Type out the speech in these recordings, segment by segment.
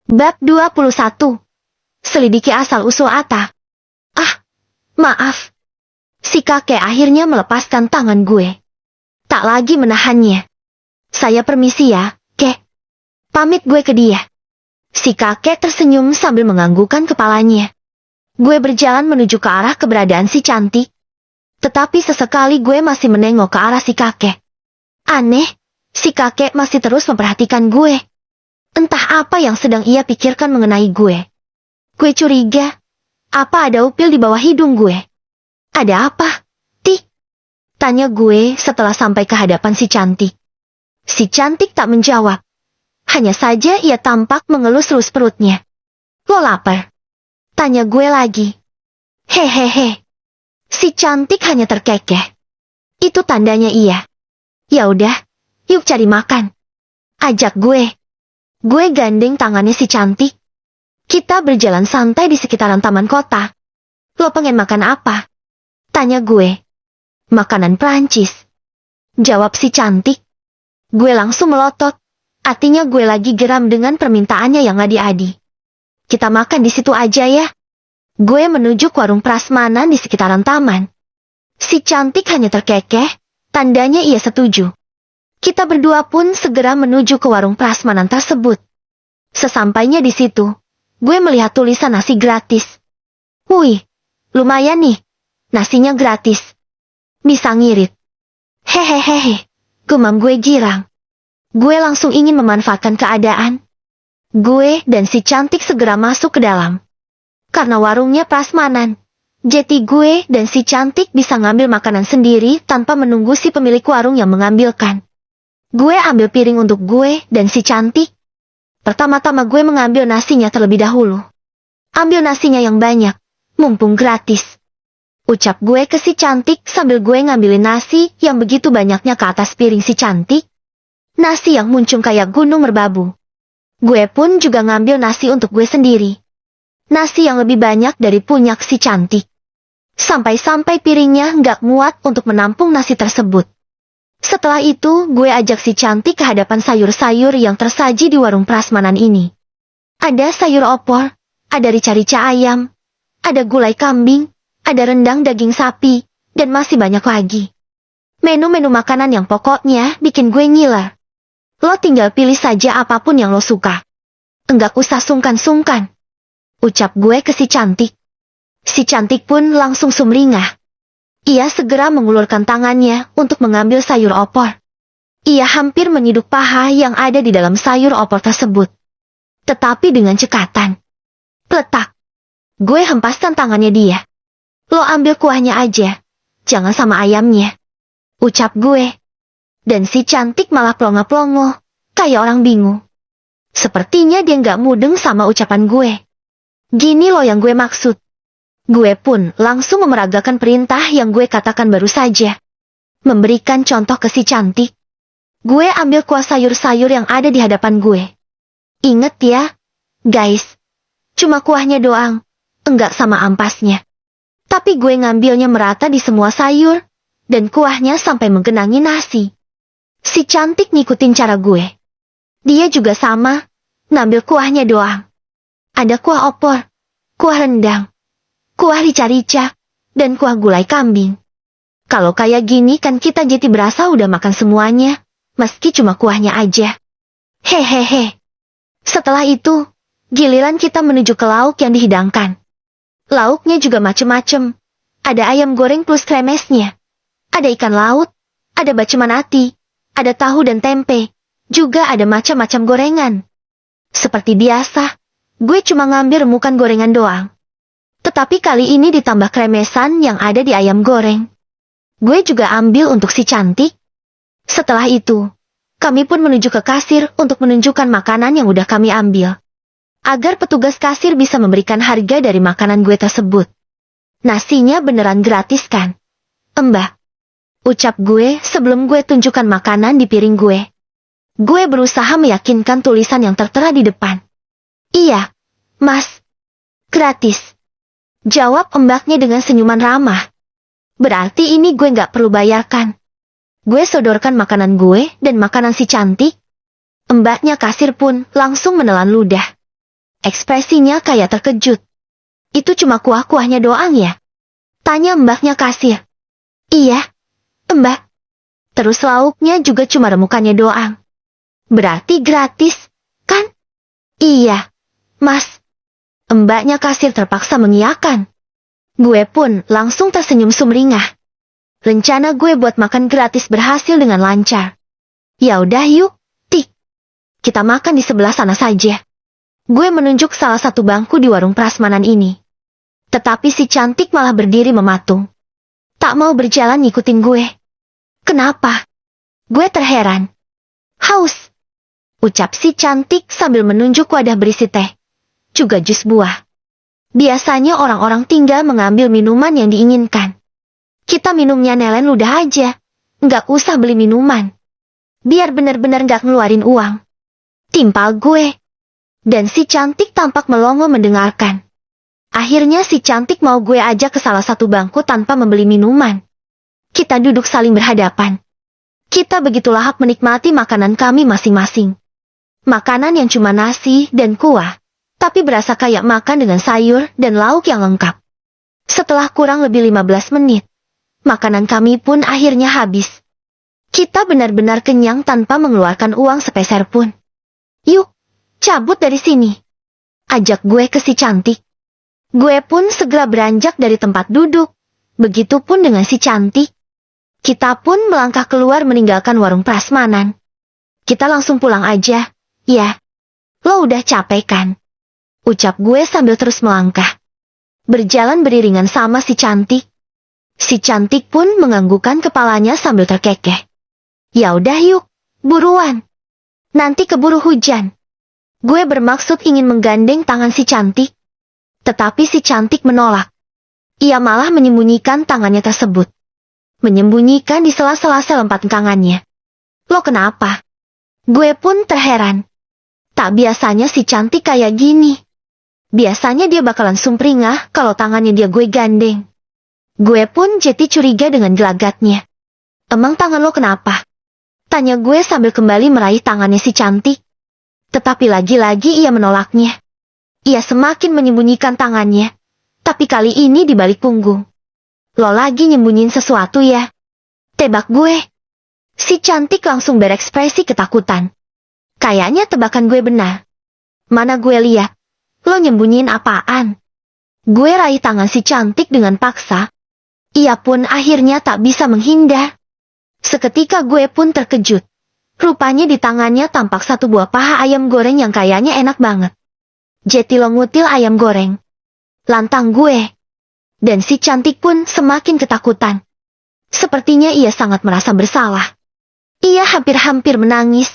Bab 21. Selidiki asal-usul Atta. Ah, maaf. Si kakek akhirnya melepaskan tangan gue. Tak lagi menahannya. Saya permisi ya, kek. Pamit gue ke dia. Si kakek tersenyum sambil menganggukkan kepalanya. Gue berjalan menuju ke arah keberadaan si cantik. Tetapi sesekali gue masih menengok ke arah si kakek. Aneh, si kakek masih terus memperhatikan gue. Entah apa yang sedang ia pikirkan mengenai gue. Gue curiga, apa ada upil di bawah hidung gue? Ada apa? Tik? Tanya gue setelah sampai ke hadapan si cantik. Si cantik tak menjawab. Hanya saja ia tampak mengelus-elus perutnya. Lo lapar? Tanya gue lagi. Hehehe. Si cantik hanya terkekeh. Itu tandanya iya. Ya udah, yuk cari makan. Ajak gue. Gue gandeng tangannya si cantik. Kita berjalan santai di sekitaran taman kota. Lo pengen makan apa? Tanya gue. Makanan Prancis. Jawab si cantik. Gue langsung melotot. Artinya gue lagi geram dengan permintaannya yang adi-adi. Kita makan di situ aja ya. Gue menuju ke warung prasmanan di sekitaran taman. Si cantik hanya terkekeh, tandanya ia setuju. Kita berdua pun segera menuju ke warung prasmanan tersebut. Sesampainya di situ, gue melihat tulisan nasi gratis. Wih, lumayan nih, nasinya gratis. Bisa ngirit. Hehehehe, gumam gue girang. Gue langsung ingin memanfaatkan keadaan. Gue dan si cantik segera masuk ke dalam. Karena warungnya prasmanan, jadi gue dan si cantik bisa ngambil makanan sendiri tanpa menunggu si pemilik warung yang mengambilkan. Gue ambil piring untuk gue dan si cantik. Pertama-tama gue mengambil nasinya terlebih dahulu. Ambil nasinya yang banyak, mumpung gratis. Ucap gue ke si cantik sambil gue ngambilin nasi yang begitu banyaknya ke atas piring si cantik. Nasi yang muncung kayak gunung merbabu. Gue pun juga ngambil nasi untuk gue sendiri. Nasi yang lebih banyak dari punyak si cantik. Sampai-sampai piringnya nggak muat untuk menampung nasi tersebut. Setelah itu, gue ajak si cantik ke hadapan sayur-sayur yang tersaji di warung prasmanan ini. Ada sayur opor, ada rica-rica ayam, ada gulai kambing, ada rendang daging sapi, dan masih banyak lagi. Menu-menu makanan yang pokoknya bikin gue ngiler. Lo tinggal pilih saja apapun yang lo suka. Enggak usah sungkan-sungkan. Ucap gue ke si cantik. Si cantik pun langsung sumringah. Ia segera mengulurkan tangannya untuk mengambil sayur opor. Ia hampir menyiduk paha yang ada di dalam sayur opor tersebut. Tetapi dengan cekatan. Peletak. Gue hempaskan tangannya dia. Lo ambil kuahnya aja. Jangan sama ayamnya. Ucap gue. Dan si cantik malah plongo-plongo. Kayak orang bingung. Sepertinya dia nggak mudeng sama ucapan gue. Gini loh yang gue maksud. Gue pun langsung memeragakan perintah yang gue katakan baru saja. Memberikan contoh ke si cantik. Gue ambil kuah sayur-sayur yang ada di hadapan gue. Ingat ya, guys. Cuma kuahnya doang, enggak sama ampasnya. Tapi gue ngambilnya merata di semua sayur, dan kuahnya sampai menggenangi nasi. Si cantik ngikutin cara gue. Dia juga sama, ngambil kuahnya doang. Ada kuah opor, kuah rendang, kuah rica-rica, dan kuah gulai kambing. Kalau kayak gini kan kita jadi berasa udah makan semuanya, meski cuma kuahnya aja. Hehehe. Setelah itu, giliran kita menuju ke lauk yang dihidangkan. Lauknya juga macem-macem. Ada ayam goreng plus kremesnya. Ada ikan laut, ada baceman ati, ada tahu dan tempe, juga ada macam-macam gorengan. Seperti biasa, gue cuma ngambil remukan gorengan doang. Tetapi kali ini ditambah kremesan yang ada di ayam goreng. Gue juga ambil untuk si cantik. Setelah itu, kami pun menuju ke kasir untuk menunjukkan makanan yang udah kami ambil. Agar petugas kasir bisa memberikan harga dari makanan gue tersebut. Nasinya beneran gratis kan? Mbak. Ucap gue sebelum gue tunjukkan makanan di piring gue. Gue berusaha meyakinkan tulisan yang tertera di depan. Iya, Mas. Gratis. Jawab mbaknya dengan senyuman ramah. Berarti ini gue nggak perlu bayarkan. Gue sodorkan makanan gue dan makanan si cantik. Mbaknya kasir pun langsung menelan ludah. Ekspresinya kayak terkejut. Itu cuma kuah-kuahnya doang ya? Tanya mbaknya kasir. Iya, mbak. Terus lauknya juga cuma remukannya doang. Berarti gratis, kan? Iya, mas. Mbaknya kasir terpaksa mengiyakan. Gue pun langsung tersenyum sumringah. Rencana gue buat makan gratis berhasil dengan lancar. Ya udah yuk, Tik. Kita makan di sebelah sana saja. Gue menunjuk salah satu bangku di warung prasmanan ini. Tetapi si cantik malah berdiri mematung. Tak mau berjalan ngikutin gue. Kenapa? Gue terheran. Haus. Ucap si cantik sambil menunjuk wadah berisi teh. Juga jus buah. Biasanya orang-orang tinggal mengambil minuman yang diinginkan. Kita minumnya nelen ludah aja. Nggak usah beli minuman. Biar bener-bener nggak ngeluarin uang. Timpal gue. Dan si cantik tampak melongo mendengarkan. Akhirnya si cantik mau gue ajak ke salah satu bangku tanpa membeli minuman. Kita duduk saling berhadapan. Kita begitu lahap menikmati makanan kami masing-masing. Makanan yang cuma nasi dan kuah. Tapi berasa kayak makan dengan sayur dan lauk yang lengkap. Setelah kurang lebih 15 menit. Makanan kami pun akhirnya habis. Kita benar-benar kenyang tanpa mengeluarkan uang sepeser pun. Yuk, cabut dari sini. Ajak gue ke si cantik. Gue pun segera beranjak dari tempat duduk. Begitupun dengan si cantik. Kita pun melangkah keluar meninggalkan warung prasmanan. Kita langsung pulang aja, ya. Lo udah capek kan? Ucap gue sambil terus melangkah. Berjalan beriringan sama si cantik. Si cantik pun menganggukkan kepalanya sambil terkekeh. Ya udah yuk, buruan. Nanti keburu hujan. Gue bermaksud ingin menggandeng tangan si cantik. Tetapi si cantik menolak. Ia malah menyembunyikan tangannya tersebut. Menyembunyikan di sela-sela selempat tangannya. Lo kenapa? Gue pun terheran. Tak biasanya si cantik kayak gini. Biasanya dia bakalan sumringah kalau tangannya dia gue gandeng. Gue pun jadi curiga dengan gelagatnya. Emang tangan lo kenapa? Tanya gue sambil kembali meraih tangannya si cantik. Tetapi lagi-lagi ia menolaknya. Ia semakin menyembunyikan tangannya. Tapi kali ini di balik punggung. Lo lagi nyembunyiin sesuatu ya? Tebak gue. Si cantik langsung berekspresi ketakutan. Kayaknya tebakan gue benar. Mana gue lihat. Lo nyembunyiin apaan? Gue raih tangan si cantik dengan paksa. Ia pun akhirnya tak bisa menghindar. Seketika gue pun terkejut. Rupanya di tangannya tampak satu buah paha ayam goreng yang kayaknya enak banget. Jeti lo ngutil ayam goreng. Lantang gue. Dan si cantik pun semakin ketakutan. Sepertinya ia sangat merasa bersalah. Ia hampir-hampir menangis.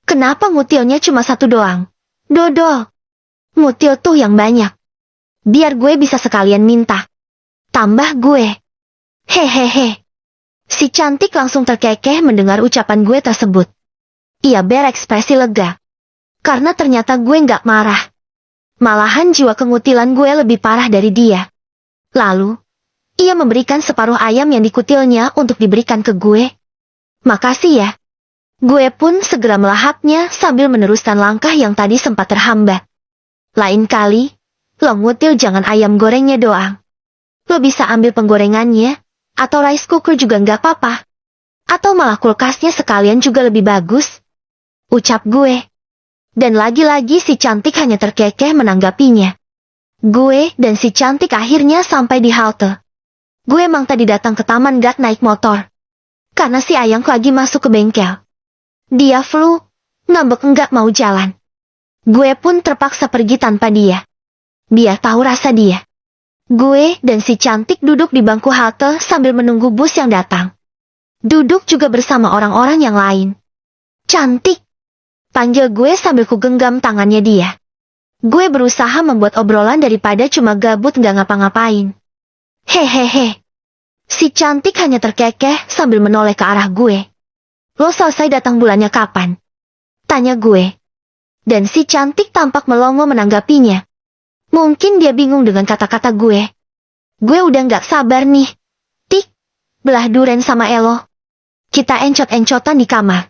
Kenapa ngutilnya cuma satu doang? Dodol. Ngutil tuh yang banyak. Biar gue bisa sekalian minta. Tambah gue. Hehehe. Si cantik langsung terkekeh mendengar ucapan gue tersebut. Ia berekspresi lega. Karena ternyata gue nggak marah. Malahan jiwa kengutilan gue lebih parah dari dia. Lalu, ia memberikan separuh ayam yang dikutilnya untuk diberikan ke gue. Makasih ya. Gue pun segera melahapnya sambil meneruskan langkah yang tadi sempat terhambat. Lain kali, lo ngutil jangan ayam gorengnya doang. Lo bisa ambil penggorengannya, atau rice cooker juga nggak apa-apa. Atau malah kulkasnya sekalian juga lebih bagus. Ucap gue. Dan lagi-lagi si cantik hanya terkekeh menanggapinya. Gue dan si cantik akhirnya sampai di halte. Gue emang tadi datang ke taman gak naik motor. Karena si ayang lagi masuk ke bengkel. Dia flu, ngambek nggak mau jalan. Gue pun terpaksa pergi tanpa dia. Biar tahu rasa dia. Gue dan si cantik duduk di bangku halte sambil menunggu bus yang datang. Duduk juga bersama orang-orang yang lain. Cantik. Panggil gue sambil ku genggam tangannya dia. Gue berusaha membuat obrolan daripada cuma gabut nggak ngapa-ngapain. Hehehe. Si cantik hanya terkekeh sambil menoleh ke arah gue. Lo selesai datang bulannya kapan? Tanya gue. Dan si cantik tampak melongo menanggapinya. Mungkin dia bingung dengan kata-kata gue. Gue udah nggak sabar nih. Tik, belah duren sama Elo. Kita encot-encotan di kamar.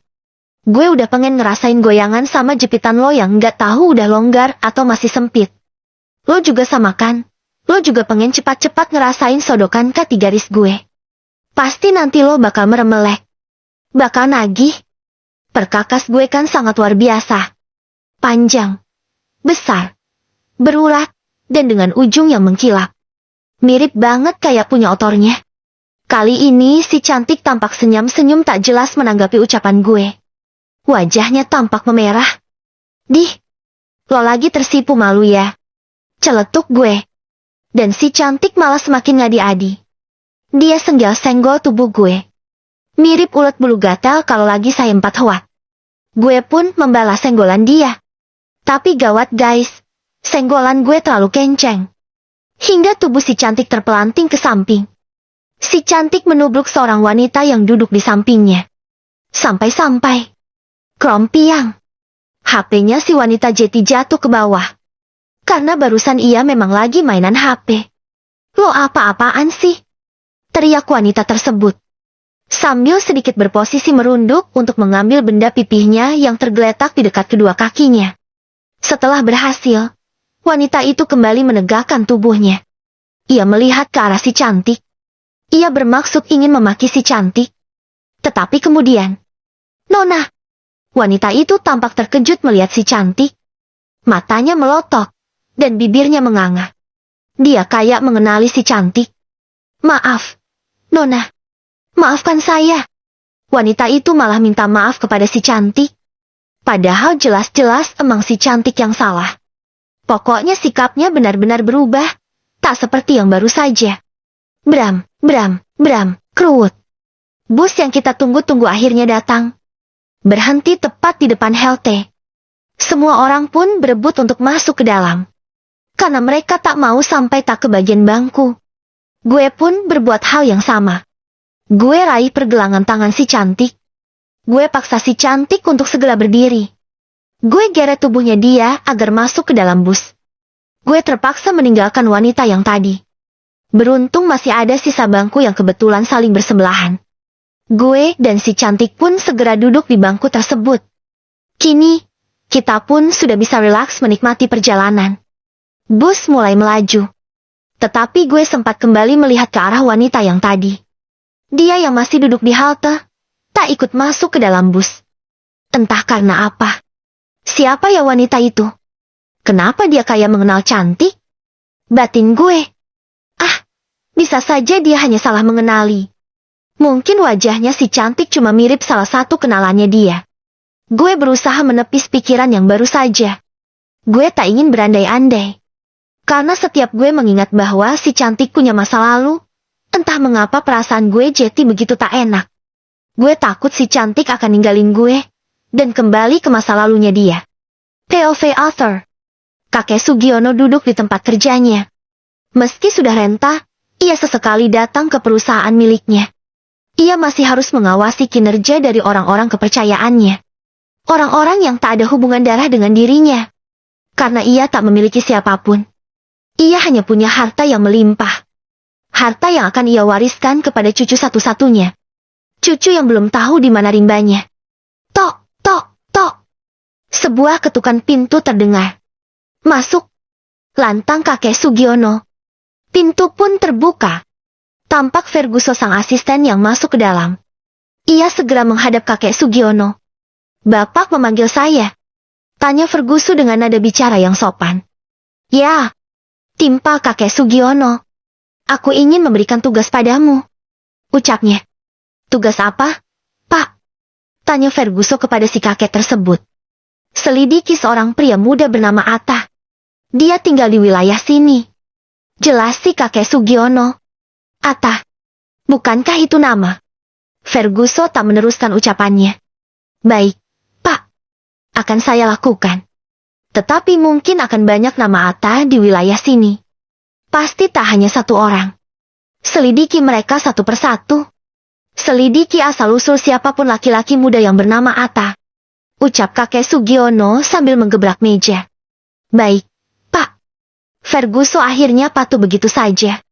Gue udah pengen ngerasain goyangan sama jepitan lo yang nggak tahu udah longgar atau masih sempit. Lo juga sama kan? Lo juga pengen cepat-cepat ngerasain sodokan kaki garis gue. Pasti nanti lo bakal meremelek. Bakal nagih. Perkakas gue kan sangat luar biasa. Panjang. Besar. Berurat. Dan dengan ujung yang mengkilap. Mirip banget kayak punya otornya. Kali ini si cantik tampak senyum-senyum tak jelas menanggapi ucapan gue. Wajahnya tampak memerah. Dih, lo lagi tersipu malu ya? Celetuk gue. Dan si cantik malah semakin ngadi-adi. Dia senggol-senggol tubuh gue. Mirip ulet bulu gatal kalau lagi saya 4 watt. Gue pun membalas senggolan dia. Tapi gawat guys, senggolan gue terlalu kenceng. Hingga tubuh si cantik terpelanting ke samping. Si cantik menubruk seorang wanita yang duduk di sampingnya. Sampai-sampai krompiang. HP-nya si wanita jeti jatuh ke bawah. Karena barusan ia memang lagi mainan HP. Lo apa-apaan sih? Teriak wanita tersebut. Sambil sedikit berposisi merunduk untuk mengambil benda pipihnya yang tergeletak di dekat kedua kakinya. Setelah berhasil, wanita itu kembali menegakkan tubuhnya. Ia melihat ke arah si cantik. Ia bermaksud ingin memaki si cantik. Tetapi kemudian, Nona! Wanita itu tampak terkejut melihat si cantik. Matanya melotok, dan bibirnya menganga. Dia kayak mengenali si cantik. Maaf, Nona. Maafkan saya. Wanita itu malah minta maaf kepada si cantik. Padahal jelas-jelas emang si cantik yang salah. Pokoknya sikapnya benar-benar berubah. Tak seperti yang baru saja. Bram, Krut. Bus yang kita tunggu-tunggu akhirnya datang. Berhenti tepat di depan halte. Semua orang pun berebut untuk masuk ke dalam. Karena mereka tak mau sampai tak ke bagian bangku. Gue pun berbuat hal yang sama. Gue raih pergelangan tangan si cantik. Gue paksa si cantik untuk segera berdiri. Gue geret tubuhnya dia agar masuk ke dalam bus. Gue terpaksa meninggalkan wanita yang tadi. Beruntung masih ada sisa bangku yang kebetulan saling bersebelahan. Gue dan si cantik pun segera duduk di bangku tersebut. Kini, kita pun sudah bisa rilaks menikmati perjalanan. Bus mulai melaju. Tetapi gue sempat kembali melihat ke arah wanita yang tadi. Dia yang masih duduk di halte, tak ikut masuk ke dalam bus. Entah karena apa. Siapa ya wanita itu? Kenapa dia kayak mengenal cantik? Batin gue. Bisa saja dia hanya salah mengenali. Mungkin wajahnya si cantik cuma mirip salah satu kenalannya dia. Gue berusaha menepis pikiran yang baru saja. Gue tak ingin berandai-andai. Karena setiap gue mengingat bahwa si cantik punya masa lalu, entah mengapa perasaan gue jadi begitu tak enak. Gue takut si cantik akan ninggalin gue, dan kembali ke masa lalunya dia. POV Author. Kakek Sugiono duduk di tempat kerjanya. Meski sudah renta, ia sesekali datang ke perusahaan miliknya. Ia masih harus mengawasi kinerja dari orang-orang kepercayaannya. Orang-orang yang tak ada hubungan darah dengan dirinya. Karena ia tak memiliki siapapun. Ia hanya punya harta yang melimpah. Harta yang akan ia wariskan kepada cucu satu-satunya. Cucu yang belum tahu di mana rimbanya. Tok, tok, tok. Sebuah ketukan pintu terdengar. Masuk. Lantang kakek Sugiono. Pintu pun terbuka. Tampak Ferguson sang asisten yang masuk ke dalam. Ia segera menghadap kakek Sugiono. Bapak memanggil saya. Tanya Ferguson dengan nada bicara yang sopan. Ya. Timpa kakek Sugiono. Aku ingin memberikan tugas padamu. Ucapnya. Tugas apa, Pak? Tanya Ferguson kepada si kakek tersebut. Selidiki seorang pria muda bernama Atta. Dia tinggal di wilayah sini. Jelas si kakek Sugiono. Atta. Bukankah itu nama? Ferguson tak meneruskan ucapannya. Baik, Pak. Akan saya lakukan. Tetapi mungkin akan banyak nama Atta di wilayah sini. Pasti tak hanya satu orang. Selidiki mereka satu persatu. Selidiki asal-usul siapapun laki-laki muda yang bernama Atta. Ucap kakek Sugiono sambil menggebrak meja. Baik, Pak. Ferguson akhirnya patuh begitu saja.